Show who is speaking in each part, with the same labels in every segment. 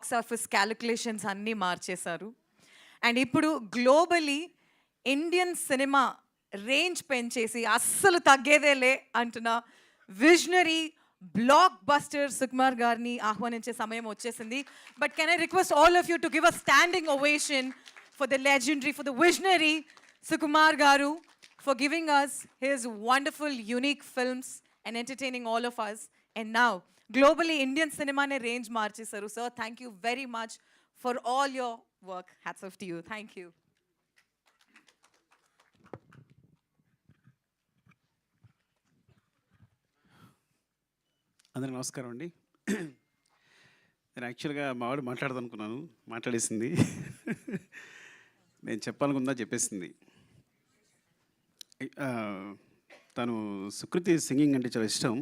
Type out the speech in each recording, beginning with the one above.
Speaker 1: Box office calculations అన్నీ మార్చేశారు. And ఇప్పుడు గ్లోబలీ ఇండియన్ సినిమా రేంజ్ పెంచేసి అస్సలు తగ్గేదేలే అంటున్న విజనరీ బ్లాక్ బస్టర్ సుకుమార్ గారిని ఆహ్వానించే సమయం వచ్చేసింది. But can I request all of you to give a standing ovation for the legendary, for the visionary Sukumar గారు, for giving us his wonderful, unique films and entertaining all of us. And now, globally, Indian cinema ne range marchesaru. Sir, thank you very much for all your work. Hats off to you. Thank you.
Speaker 2: అందరికి నమస్కారం అండి. నేను యాక్చువల్గా మా వాడు మాట్లాడదనుకున్నాను, మాట్లాడేసింది. నేను చెప్పాలనుకుందా చెప్పేసింది. తను సుకృతి సింగింగ్ అంటే చాలా ఇష్టం.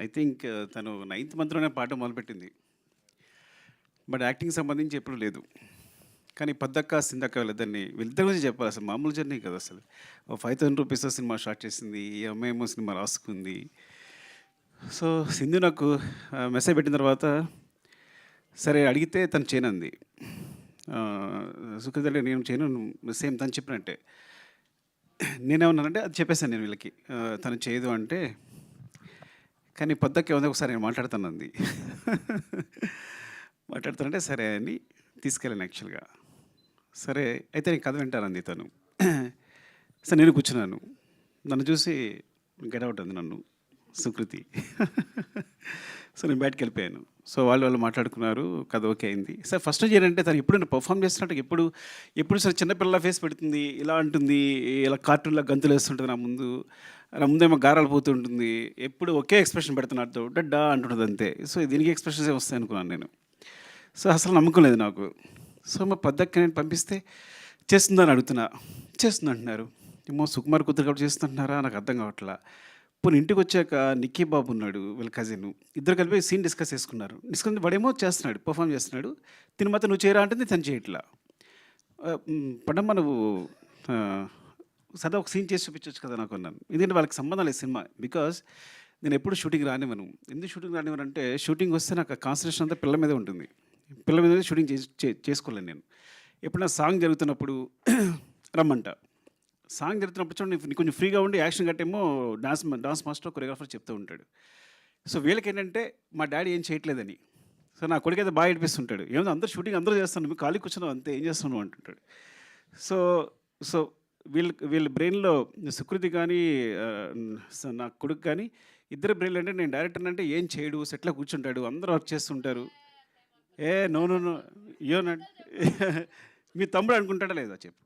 Speaker 2: ఐ థింక్ తను 9th మంత్లోనే పాట మొదలుపెట్టింది. బట్ యాక్టింగ్ సంబంధించి ఎప్పుడు లేదు. కానీ పద్దక్క సిందక్క వీళ్ళిద్దరి గురించి చెప్పాలి. అసలు మామూలు జర్నీ కదా. అసలు 5,000 రూపీస్తో సినిమా స్టార్ట్ చేసింది, ఈ అమ్మాయి ఏమో సినిమా రాసుకుంది. సో సింధు నాకు మెసేజ్ పెట్టిన తర్వాత సరే అడిగితే తను చేయనంది. సుకృతి అంటే నేను చేయను, సేమ్ తను చెప్పినట్టే. నేనేమన్నానంటే అది చెప్పేశాను నేను వీళ్ళకి, తను చేయదు అంటే. కానీ పొద్దుకే ఉంది ఒకసారి నేను మాట్లాడుతానంది. మాట్లాడుతానంటే సరే అని తీసుకెళ్ళాను యాక్చువల్గా. సరే అయితే నేను కథ వింటానంది తను. సరే నేను కూర్చున్నాను. నన్ను చూసి గెటౌట్ అంది నన్ను సుకృతి. సో నేను బయటకు వెళ్ళిపోయాను. సో వాళ్ళు మాట్లాడుకున్నారు, కథ ఓకే అయింది. సార్ ఫస్ట్ ఏంటంటే తను ఎప్పుడు పర్ఫామ్ చేస్తున్నట్టు ఎప్పుడు సరే చిన్నపిల్లల ఫేస్ పెడుతుంది, ఇలా అంటుంది, ఇలా కార్టూన్లో గంతులు వేస్తుంటుంది నా ముందేమో గారాలు పోతుంటుంది, ఎప్పుడు ఒకే ఎక్స్ప్రెషన్ పెడుతున్నట్టు డడ్డా అంటుంటుంది అంతే. సో దీనికి ఎక్స్ప్రెషన్స్ వస్తాయి అనుకున్నాను నేను. సో అసలు నమ్మకం లేదు నాకు. సో మా పద్దక్క నేను పంపిస్తే చేస్తుందని అడుగుతున్నా, చేస్తుంది అంటున్నారు. ఏమో సుకుమార్ కూతురు కాబట్టి చేస్తుంటున్నారా నాకు అర్థం కావట్లా. పోనీ ఇంటికి వచ్చాక నిక్కీ బాబు ఉన్నాడు, వీళ్ళ కజిన్, ఇద్దరు కలిపి సీన్ డిస్కస్ చేసుకున్నారు. వాడేమో చేస్తున్నాడు, పర్ఫామ్ చేస్తున్నాడు. తిని మాత్రం నువ్వు చేయరా అంటే తను చేయట్లా. పడమ్మ నువ్వు సదా ఒక సీన్ చేసి చూపించవచ్చు కదా నాకు అన్నాను. ఎందుకంటే వాళ్ళకి సంబంధం లేదు సినిమా. బికాజ్ నేను ఎప్పుడు షూటింగ్ రానివ్వను. ఎందుకు షూటింగ్ రానివ్వను అంటే షూటింగ్ వస్తే నాకు కాన్సన్ట్రేషన్ అంతా పిల్లల మీదే ఉంటుంది. పిల్లల మీద షూటింగ్ చేసుకోలేను నేను. ఎప్పుడైనా సాంగ్ జరుగుతున్నప్పుడు రమ్మంట. సాంగ్ జరుగుతున్నప్పుడు చూడండి నీకు కొంచెం ఫ్రీగా ఉండి యాక్షన్ కట్టేమో డాన్స్ మాస్టర్ కొరియోగ్రాఫర్ చెప్తూ ఉంటాడు. సో వీళ్ళకి ఏంటంటే మా డాడీ ఏం చేయట్లేదని. సో నా కొడుకు అయితే బాగా ఏడిపిస్తుంటాడు. ఏమో అందరూ షూటింగ్ అందరూ చేస్తాను, మీకు ఖాళీ కూర్చున్నావు అంతే, ఏం చేస్తున్నావు అంటుంటాడు. సో సో వీళ్ళ బ్రెయిన్లో సుకృతి కానీ నా కొడుకు కానీ ఇద్దరు బ్రెయిన్లో అంటే నేను డైరెక్టర్ అంటే ఏం చేయడు, సెట్లో కూర్చుంటాడు, అందరూ వర్క్ చేస్తుంటారు. నో యోనండి. మీ తమ్ముడు అనుకుంటాడా లేదా చెప్పు,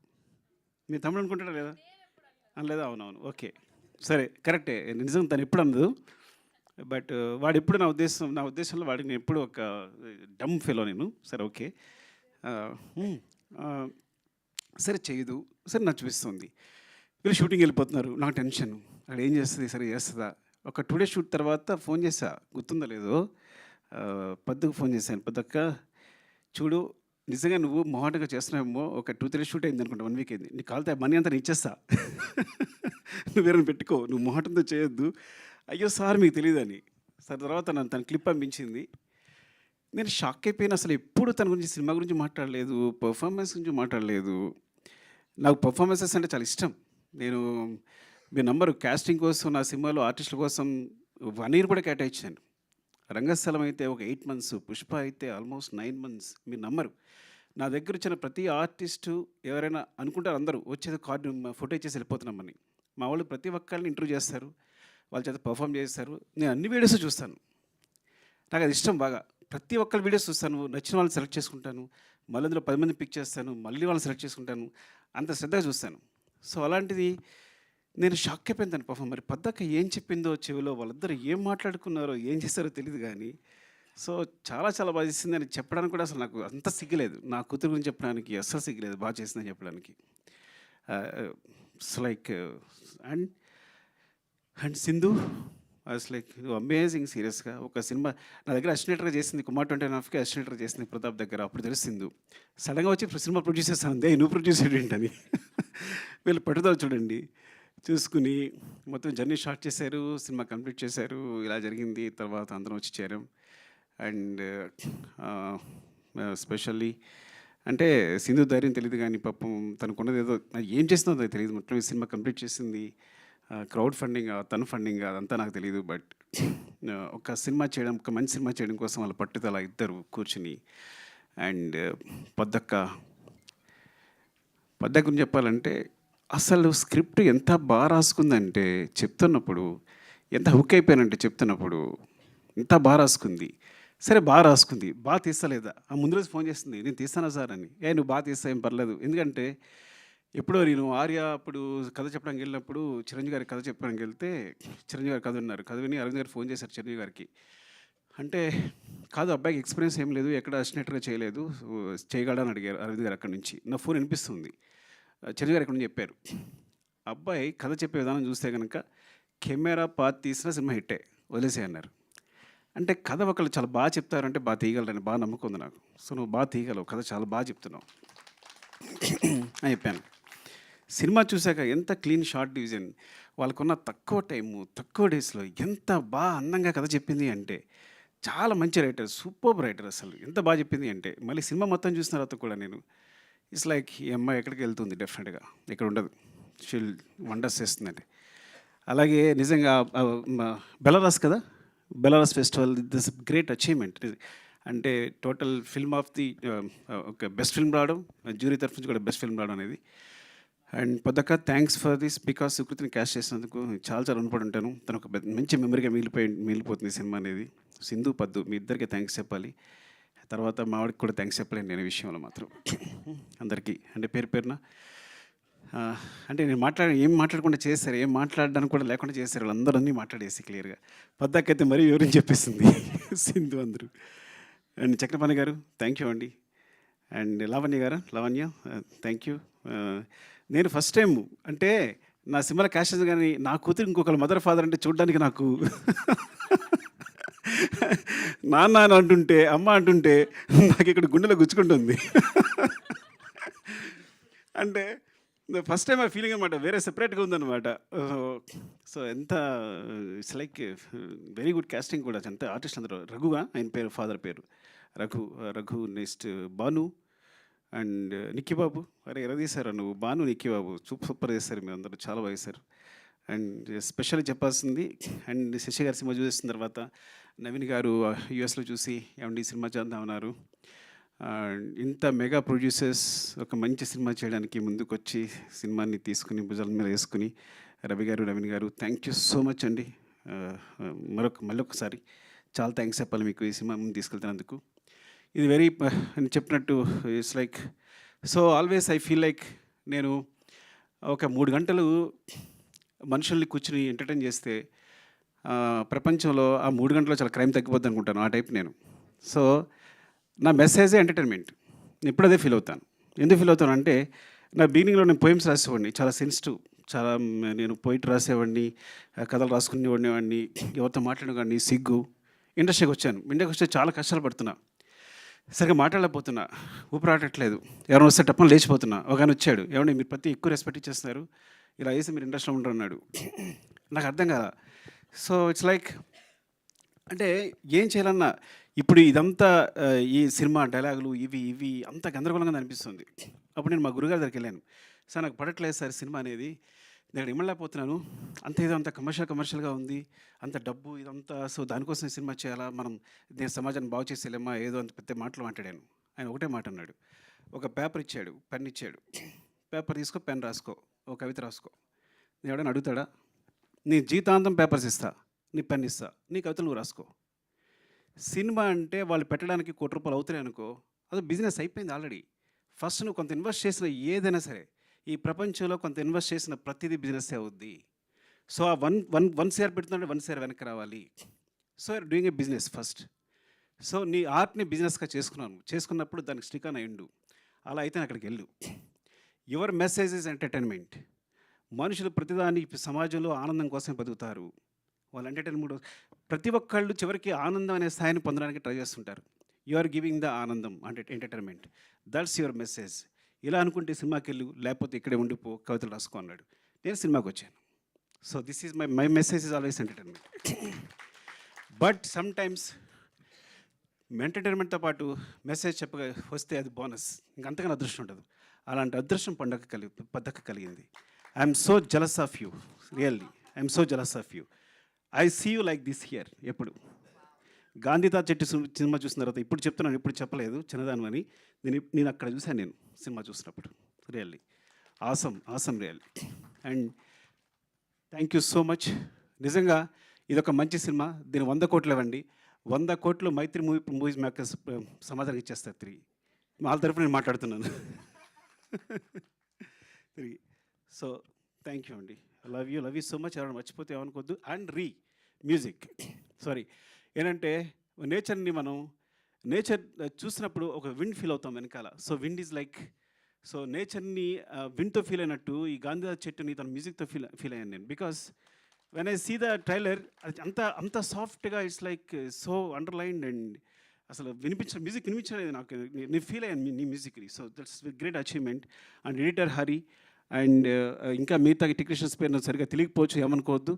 Speaker 2: మీ తమ్ముడు అనుకుంటాడా లేదా అనలేదా? అవునవును, ఓకే సరే కరెక్టే. నిజంగా తను ఎప్పుడు అందదు. బట్ వాడు ఎప్పుడు నా ఉద్దేశంలో వాడికి నేను ఎప్పుడు ఒక డమ్ ఫెలో నేను. సరే ఓకే, సరే చేయదు, సరే నాకు చూపిస్తుంది. వీళ్ళు షూటింగ్ వెళ్ళిపోతున్నారు, నాకు టెన్షన్. అక్కడ ఏం చేస్తుంది, సరే చేస్తుందా. ఒక 2 days షూట్ తర్వాత ఫోన్ చేసా, గుర్తుందో లేదో, పద్దుకు ఫోన్ చేశాను. పద్దక్క చూడు, నిజంగా నువ్వు మొహాటంగా చేస్తున్నావేమో, ఒక 2-3 days షూట్ అయింది అనుకుంటా, 1 week అయింది. నీ కాలితే మనీ అంతా నేను ఇచ్చేస్తా, నువ్వు వేరే పెట్టుకో, నువ్వు మొహాటంతో చేయొద్దు. అయ్యో సార్ మీకు తెలియదని. సరే తర్వాత తన క్లిప్ పంపించింది. నేను షాక్ అయిపోయిన. అసలు ఎప్పుడు తన గురించి సినిమా గురించి మాట్లాడలేదు, పర్ఫార్మెన్స్ గురించి మాట్లాడలేదు. నాకు పర్ఫార్మెన్సెస్ అంటే చాలా ఇష్టం. నేను మీ నంబరు క్యాస్టింగ్ కోసం నా సినిమాలో ఆర్టిస్టుల కోసం 1 year కూడా కేటాయించాను. రంగస్థలం అయితే ఒక 8 months, పుష్ప అయితే ఆల్మోస్ట్ 9 months. మీరు నమ్మరు. నా దగ్గర వచ్చిన ప్రతి ఆర్టిస్టు ఎవరైనా అనుకుంటారు, అందరూ వచ్చేది కార్డు ఫోటో ఇచ్చేసి వెళ్ళిపోతున్నామని. మా వాళ్ళు ప్రతి ఒక్కరిని ఇంటర్వ్యూ చేస్తారు, వాళ్ళ చేత పర్ఫామ్ చేస్తారు. నేను అన్ని వీడియోస్ చూస్తాను, నాకు అది ఇష్టం బాగా. ప్రతి ఒక్కరి వీడియోస్ చూస్తాను, నచ్చిన వాళ్ళని సెలెక్ట్ చేసుకుంటాను, మళ్ళీ అందులో 10 మంది పిక్ చేస్తాను, మళ్ళీ వాళ్ళని సెలెక్ట్ చేసుకుంటాను, అంత శ్రద్ధగా చూస్తాను. సో అలాంటిది నేను షాక్ అయిపోయింది తను పర్ఫామ్. మరి పద్దక్క ఏం చెప్పిందో చెవిలో, వాళ్ళిద్దరు ఏం మాట్లాడుకున్నారో ఏం చేస్తారో తెలియదు కానీ. సో చాలా చాలా బాగా చేసింది అని చెప్పడానికి కూడా అసలు నాకు అంత సిగ్గులేదు. నా కూతురు గురించి చెప్పడానికి అస్సలు సిగ్గులేదు, బాగా చేసిందని చెప్పడానికి. It's like and Sindhu was like amazing. సీరియస్గా ఒక సినిమా నా దగ్గర అసిస్టెంట్గా చేసింది, కుమార్ 29.5కి అసిస్టెంట్గా చేసింది ప్రతాప్ దగ్గర. అప్పుడు తెలిసింది. సడన్గా వచ్చి సినిమా ప్రొడ్యూస్ చేస్తాను, నువ్వు ప్రొడ్యూస్ ఏంటని. వీళ్ళు పట్టుదల చూడండి. చూసుకుని మొత్తం జర్నీ స్టార్ట్ చేశారు, సినిమా కంప్లీట్ చేశారు. ఇలా జరిగింది. తర్వాత అందరం వచ్చి చేరాం. అండ్ స్పెషల్లీ అంటే సింధు ధైర్యం తెలియదు కానీ పాపం తనకున్నది ఏదో ఏం చేస్తుందో అది తెలియదు. మొత్తం ఈ సినిమా కంప్లీట్ చేసింది. క్రౌడ్ ఫండింగ్ తను ఫండింగ్ అదంతా నాకు తెలియదు. బట్ ఒక సినిమా చేయడం, ఒక మంచి సినిమా చేయడం కోసం వాళ్ళ పట్టుదల ఇద్దరు కూర్చుని. అండ్ పొద్దక్క గురించి చెప్పాలంటే అసలు స్క్రిప్ట్ ఎంత బాగా రాసుకుందంటే చెప్తున్నప్పుడు, ఎంత హుక్ అయిపోయానంటే చెప్తున్నప్పుడు ఎంత బాగా రాసుకుంది. సరే బాగా రాసుకుంది, బాగా తీస్తలేదా? ఆ ముందు రోజు ఫోన్ చేస్తుంది, నేను తీస్తానా సార్ అని. నువ్వు బాగా తీస్తా ఏం పర్లేదు. ఎందుకంటే ఎప్పుడో నేను ఆర్య అప్పుడు కథ చెప్పడానికి వెళ్ళినప్పుడు చిరంజీవి గారి కథ చెప్పడానికి వెళ్తే చిరంజీవి గారు కథ ఉన్నారు. కథ విని అరవింద్ గారు ఫోన్ చేశారు చిరంజీవి గారికి. అంటే కాదు అబ్బాయికి ఎక్స్పీరియన్స్ ఏం లేదు, ఎక్కడ అసినట్టుగా చేయలేదు, చేయగలడని అడిగారు అరవింద్ గారు. అక్కడి నుంచి నా ఫోన్ వినిపిస్తుంది. చిరంజీవి గారు ఎక్కడి నుంచి చెప్పారు, అబ్బాయి కథ చెప్పే విధానం చూస్తే కనుక కెమెరా పాత్ తీసిన సినిమా హిట్టే, వదిలేసే అన్నారు. అంటే కథ ఒకళ్ళు చాలా బాగా చెప్తారంటే బాగా తీయగలరని బాగా నమ్మకం ఉంది నాకు. సో నువ్వు బాగా తీయగలవు, కథ చాలా బాగా చెప్తున్నావు అని చెప్పాను. సినిమా చూశాక ఎంత క్లీన్ షార్ట్ డివిజన్, వాళ్ళకున్న తక్కువ టైము, తక్కువ డేస్లో ఎంత బాగా అందంగా కథ చెప్పింది అంటే చాలా మంచి రైటర్, సూపర్ రైటర్. అసలు ఎంత బాగా చెప్పింది అంటే మళ్ళీ సినిమా మొత్తం చూసిన తర్వాత కూడా నేను ఇట్స్ లైక్ ఈ అమ్మాయి ఎక్కడికి వెళ్తుంది, డెఫినెట్గా ఇక్కడ ఉండదు, షీల్ వండర్స్ చేస్తుందండి. అలాగే నిజంగా బెలరాస్ కదా, Belarus festival this great achievement. అంటే టోటల్ ఫిల్మ్ ఆఫ్ ది ఒక బెస్ట్ ఫిల్మ్ రావడం, జ్యూరీ తరఫు నుంచి కూడా బెస్ట్ ఫిల్మ్ రావడం అనేది. అండ్ పొద్దక్క థ్యాంక్స్ ఫర్ దిస్, బికాస్ సుకృతిని క్యాస్ట్ చేసినందుకు చాలా చాలా రుణపడి ఉంటాను. తను ఒక మంచి మెమరీగా మిగిలిపోతుంది సినిమా అనేది. సింధు పద్దు మీ ఇద్దరికి థ్యాంక్స్ చెప్పాలి. తర్వాత మావాడికి కూడా థ్యాంక్స్ చెప్పలేను నేను ఈ విషయంలో మాత్రం. అందరికీ అంటే పేరు పేరున అంటే నేను ఏం మాట్లాడకుండా చేశారు, ఏం మాట్లాడడానికి కూడా లేకుండా చేశారు, వాళ్ళందరూ అన్నీ మాట్లాడేసి క్లియర్గా. పద్దాకైతే మరీ వివరించి చెప్పేసింది సింధు అందరూ. అండ్ చక్రపాణి గారు థ్యాంక్ యూ అండి. And Lavanya thank you. నేను ఫస్ట్ టైం అంటే నా సినిమాలో క్యాష్ కానీ నా కూతురు ఇంకొకరు మదర్ ఫాదర్ అంటే చూడడానికి నాకు నాన్న అని అంటుంటే, అమ్మ అంటుంటే నాకు ఇక్కడ గుండెలో గుచ్చుకుంటుంది. అంటే ఫస్ట్ టైం ఆ ఫీలింగ్ అనమాట, వేరే సెపరేట్గా ఉందన్నమాట. సో ఎంత it's like very good casting కూడా. ఎంత ఆర్టిస్ట్ అందరూ. రఘుగా ఆయన పేరు, ఫాదర్ పేరు రఘు. నెక్స్ట్ భాను అండ్ నిక్కీ బాబు. అరే ఎరదీశారు నువ్వు, భాను నిక్కీ బాబు సూపర్ చేశారు మీరు అందరూ, చాలా బాగా చేశారు. అండ్ స్పెషల్గా చెప్పాల్సింది, అండ్ శశి గారి సినిమా చూసిన తర్వాత నవీన్ గారు యూఎస్లో చూసి ఏమండి ఈ సినిమా చేద్దామన్నారు. ఇంత మెగా ప్రొడ్యూసర్స్ ఒక మంచి సినిమా చేయడానికి ముందుకొచ్చి సినిమాని తీసుకుని భుజాల మీద వేసుకుని రవి గారు, నవీన్ గారు థ్యాంక్ యూ సో మచ్ అండి. మళ్ళొకసారి చాలా థ్యాంక్స్ చెప్పాలి మీకు ఈ సినిమా ముందు తీసుకెళ్తున్నందుకు. ఇది వెరీ అని చెప్పినట్టు it's like so always I feel like నేను ఒక 3 గంటలు మనుషుల్ని కూర్చుని ఎంటర్టైన్ చేస్తే ప్రపంచంలో ఆ 3 గంటల్లో చాలా క్రైమ్ తగ్గిపోద్ది అనుకుంటాను, ఆ టైప్ నేను. సో నా మెసేజే ఎంటర్టైన్మెంట్. నేను ఇప్పుడు అదే ఫీల్ అవుతాను. ఎందుకు ఫీల్ అవుతాను అంటే నా బిగినింగ్లో నేను పోయిమ్స్ రాసేవాడిని, చాలా సెన్సిటివ్, చాలా నేను పోయిట్ రాసేవాడిని, కథలు రాసుకునేవాడిని, ఎవరితో మాట్లాడేవాడిని, సిగ్గు. ఇండస్ట్రీకి వచ్చాను, ఇండస్ట్రీకి వస్తే చాలా కష్టాలు పడుతున్నా, సరిగ్గా మాట్లాడలేకపోతున్నా, ఊపిరాడట్లేదు, ఎవరైనా వస్తే టప్పని లేచిపోతున్నా. ఒక ఆయన వచ్చాడు, ఏమంటే మీరు ప్రతి ఎక్కువ రెస్పెక్ట్ ఇచ్చేస్తున్నారు, ఇలా వేసి మీరు ఇండస్ట్రీలో ఉంటారు అన్నాడు. నాకు అర్థం కాదా. సో ఇట్స్ లైక్ అంటే ఏం చేయాలన్నా ఇప్పుడు ఇదంతా ఈ సినిమా డైలాగులు ఇవి అంత గందరగోళంగా అనిపిస్తుంది. అప్పుడు నేను మా గురుగారి దగ్గరికి వెళ్ళాను, సార్ నాకు పడట్లేదు సార్ సినిమా అనేది, నేను ఇమ్మలేకపోతున్నాను, ఏదో అంత కమర్షియల్గా ఉంది, అంత డబ్బు ఇదంతా, సో దానికోసం సినిమా చేయాలా, మనం నేను సమాజాన్ని బాగు చేసేలేమా, ఏదో అంత పెద్ద మాటలు మాట్లాడాను. ఆయన ఒకటే మాట అన్నాడు, ఒక పేపర్ ఇచ్చాడు, పెన్ ఇచ్చాడు, పేపర్ తీసుకో, పెన్ రాసుకో, ఒక కవిత రాసుకో. నేను ఎవడైనా అడుగుతాడా? నీ జీవితాంతం పేపర్స్ ఇస్తా, నీ పెన్ ఇస్తా, నీ కవితలు నువ్వు రాసుకో. సినిమా అంటే వాళ్ళు పెట్టడానికి ₹1 అవుతున్నాయి అనుకో, అది బిజినెస్ అయిపోయింది ఆల్రెడీ. ఫస్ట్ నువ్వు కొంత ఇన్వెస్ట్ చేసిన ఏదైనా సరే, ఈ ప్రపంచంలో కొంత ఇన్వెస్ట్ చేసిన ప్రతిదీ బిజినెస్ అవుద్ది. సో ఆ వన్ షేర్ పెడుతుంటే 1 షేర్ వెనక్కి రావాలి. So you're doing a business first. So నీ ఆర్ట్ని బిజినెస్గా చేసుకున్నప్పుడు దానికి స్టిక్ ఆన్ అయ్యిండు. అలా అయితే అక్కడికి వెళ్ళు. Your message is entertainment. మనుషులు ప్రతిదాని సమాజంలో ఆనందం కోసం బతుకుతారు. వాళ్ళు ఎంటర్టైన్మెంట్, ప్రతి ఒక్కళ్ళు చివరికి ఆనందం అనే స్థాయిని పొందడానికి ట్రై చేస్తుంటారు. యు ఆర్ గివింగ్ ద ఆనందం అంటే ఎంటర్టైన్మెంట్, దట్స్ యువర్ మెసేజ్. ఇలా అనుకుంటే సినిమాకి వెళ్ళు, లేకపోతే ఇక్కడే ఉండిపో, కవితలు రాసుకో అన్నాడు. నేను సినిమాకి వచ్చాను. So this is my message is always entertainment. But some times ఎంటర్టైన్మెంట్తో పాటు మెసేజ్ చెప్పగా వస్తే అది బోనస్. ఇంకంతకన్నా అదృష్టం ఉండదు. అలాంటి అదృష్టం పద్దక కలిగింది. I'm so jealous of you, really I'm so jealous of you. I see you like this here. ఎప్పుడు గాంధీతా చెట్టు సినిమా చూసిన తర్వాత ఇప్పుడు చెప్తున్నాను, ఇప్పుడు చెప్పలేదు చిన్నదాని అని. నేను అక్కడ చూశాను, నేను సినిమా చూసినప్పుడు. Really awesome really. And thank you so much. నిజంగా ఇదొక మంచి సినిమా. దీని 100 కోట్లు ఇవ్వండి. 100 కోట్లు మైత్రి మూవీస్ మేకర్స్ సమాధానం ఇచ్చేస్తారు తిరిగి. వాళ్ళ తరఫున నేను మాట్లాడుతున్నాను తిరిగి. సో థ్యాంక్ యూ అండి. Love you so much. ఎవరైనా మర్చిపోతే ఏమనుకోవద్దు. అండ్ మ్యూజిక్ సారీ ఏంటంటే నేచర్ని మనం చూసినప్పుడు ఒక విండ్ ఫీల్ అవుతాం వెనకాల. So wind is like, so నేచర్ని విండ్తో ఫీల్ అయినట్టు ఈ గాంధీ చెట్టుని తన మ్యూజిక్తో ఫీల్ అయ్యాను నేను. Because when I see the trailer, అది అంత సాఫ్ట్గా it's like so underlined. And అసలు మ్యూజిక్ వినిపించలేదు నాకు. నేను ఫీల్ అయ్యాను నీ మ్యూజిక్ని. So that's great achievement. And editor Hari and ఇంకా మిగతా టెక్నీషియన్స్ పేరు నాకు సరిగ్గా తెలియకపోవచ్చు, ఏమనుకోవద్దు.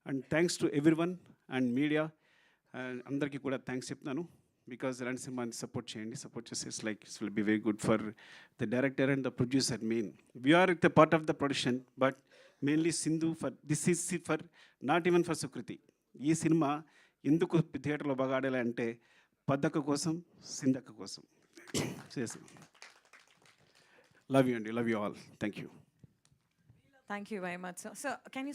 Speaker 2: And thanks to everyone and media అందరికీ కూడా థ్యాంక్స్ చెప్తున్నాను. బికాజ్ ఇలాంటి సినిమాని సపోర్ట్ చేయండి. సపోర్ట్ చేస్తే it's like it's will be very good for the director and the producer. Main we are the part of the production, but mainly Sindhu for this is for not even for Sukriti. ఈ cinema ఎందుకు థియేటర్లో బాగా ఆడాలి అంటే పద్దక్క కోసం, సింధక్క కోసం చేసాం. లవ్ యూ అండి, love you all. Thank you.
Speaker 1: Thank you very much, sir. Sir, can you